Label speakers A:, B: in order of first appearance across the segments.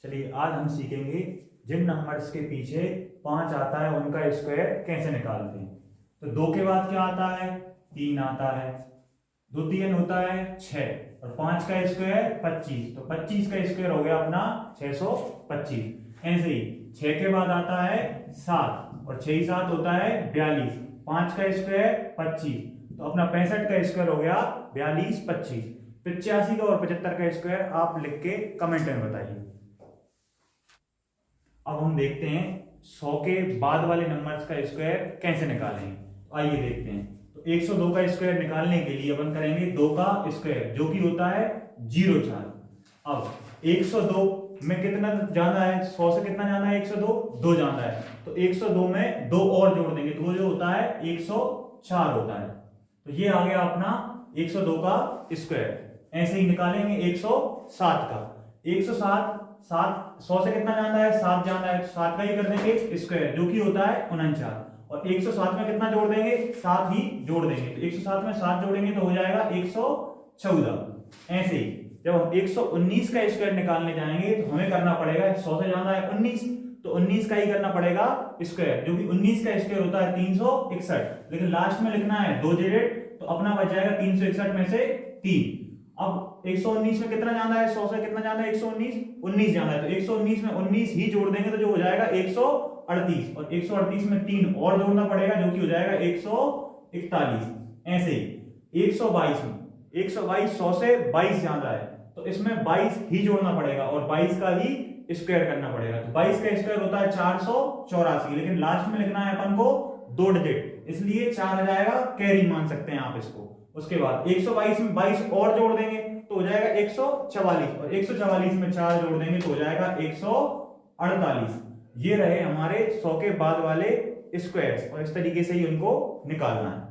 A: चलिए आज हम सीखेंगे जिन नंबर्स के पीछे 5 आता है उनका स्क्वायर कैसे निकालते हैं। तो 2 के बाद क्या आता है? 3 आता है। 2 3 होता है 6 और 5 का स्क्वायर 25, तो 25 का स्क्वायर हो गया अपना 625। ऐसे ही 6 के बाद आता है 7 और 6 7 होता है 42। 5 का स्क्वायर 25, तो अपना 65 का स्क्वायर हो गया 42 25। 85 का और 75 का स्क्वायर आप लिख के कमेंट में बताइए। अब हम देखते हैं 100 के बाद वाले नंबर्स का स्क्वायर कैसे निकालेंगे। आइए देखते हैं। तो 102 का स्क्वायर निकालने के लिए अपन करेंगे 2 का स्क्वायर जो कि होता है 0 4। अब 102 में कितना जाना है? 100 से कितना जाना है? 102 2 जाना है, तो 102 में 2 और जोड़ देंगे तो वो जो होता है 104 होता है। तो ये आ गया अपना 102 का स्क्वायर। ऐसे ही निकालेंगे 107 का। 107 100 से कितना जाना है? 7 जाना है, तो 7 का ही कर देंगे स्क्वायर जो कि होता है 49। और 107 में कितना जोड़ देंगे? 7 ही जोड़ देंगे, तो 107 में 7 जोड़ेंगे तो हो जाएगा 114। ऐसे ही जब हम 119 का स्क्वायर निकालने जाएंगे तो हमें करना पड़ेगा 100 से जाना है 19, तो 19 का ही करना पड़ेगा स्क्वायर जो कि 19 का स्क्वायर होता है 361। लेकिन लास्ट में लिखना है 2 डिजिट, तो अपना बच जाएगा 361 में से 3। अब 119 में कितना जाना है? 100 से कितना जाना है? 119 19 जाना है, तो 119 में 19 ही जोड़ देंगे तो जो हो जाएगा 138। और 138 में 3 और जोड़ना पड़ेगा जो कि हो जाएगा 141। ऐसे ही 122 में 122 100 से 22 जाना है, तो इसमें 22 ही जोड़ना पड़ेगा और 22 का ही स्क्वायर करना पड़ेगा। तो 22 का स्क्वायर होता है 484, लेकिन लास्ट में लिखना है अपन को 2 डिजिट, इसलिए 4 आ जाएगा, कैरी मान सकते हैं आप इसको। उसके बाद 122 में 22 और जोड़ देंगे तो हो जाएगा 144, और 144 में 4 जोड़ देंगे तो हो जाएगा 148। ये रहे हमारे 100 के बाद वाले स्क्वायर्स, और इस तरीके से ही उनको निकालना है।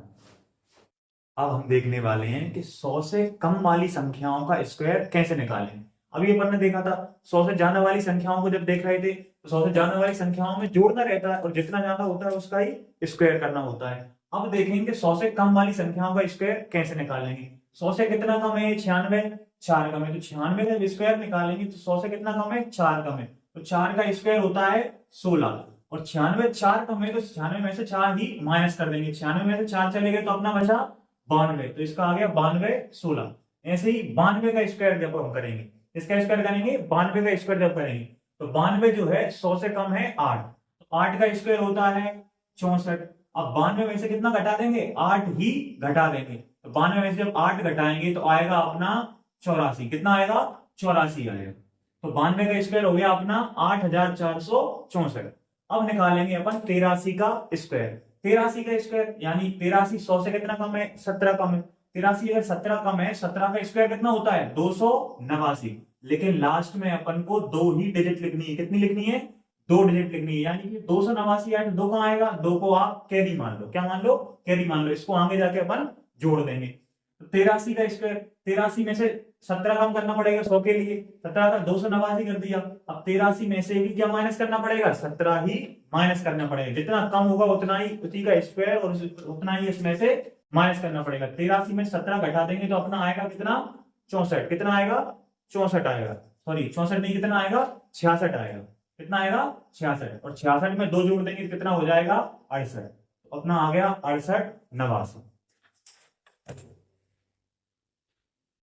A: अब हम देखने वाले हैं कि 100 से कम वाली संख्याओं का स्क्वायर कैसे निकालें। अभी अपन ने देखा था 100 से जाने वाली संख्याओं को जब देख रहे थे तो 100 से जाने वाली संख्याओं में जोड़ना रहता है और जितना ज्यादा होता है उसका ही स्क्वायर करना होता है। अब देखेंगे 100 से कम वाली संख्याओं का स्क्वायर कैसे निकालेंगे। 100 से कितना कम है? 96, 4 कम है, तो 96 का स्क्वायर निकालेंगे तो 100 से कितना कम है? 4 कम है, तो 4 का स्क्वायर होता है 16। और 96 4 कम है, तो 96 में से 4 ही माइनस कर देंगे। 96 में से 4 चले गए तो अपना बचा 92, तो इसका आ गया 92 16। ऐसे ही 92 का स्क्वायर जब हम करेंगे, इसका स्क्वायर करेंगे 92 का स्क्वायर जब करेंगे तो 92 जो है 100 से कम है 8, तो 8 का स्क्वायर होता है 64। अब 92 में से कितना घटा देंगे? 8 ही घटा देंगे, तो 92 में से जब 8 घटाएंगे तो आएगा अपना 84। कितना आएगा? 84 आएगा। तो 92 का स्क्वायर हो गया अपना 8464। अब निकालेंगे अपन 83 का स्क्वायर। 83 का स्क्वायर यानी 83 100 से कितना कम है? 17 कम है। 83 अगर 17 कम है, 17 का स्क्वायर कितना होता है? 289। लेकिन लास्ट में अपन को 2 ही डिजिट लिखनी है। कितनी लिखनी है? 2 डिजिट लिखनी है, यानी कि 289 आए तो 2 कहां आएगा? 2 को आप कैरी मान लो। क्या मान लो? कैरी मान लो। इसको आगे जाके अपन जोड़ देंगे। तो 83 का स्क्वायर, 83 में से 17 कम करना पड़ेगा 100 के लिए। 17 का 289 कर दिया। अब 83 में से भी क्या माइनस करना पड़ेगा? 17 ही माइनस करना पड़ेगा। जितना कम होगा उतना ही उसी का स्क्वायर और उतना ही इसमें से माइनस करना पड़ेगा। 83 में 17 घटा देंगे तो अपना आएगा कितना? 64। कितना आएगा? 64 आएगा। सॉरी 64 नहीं, कितना आएगा? 66 आएगा। कितना आएगा? 66। और 66 में 2 जोड़ देंगे तो कितना हो जाएगा? 68। तो अपना आ गया 68 89।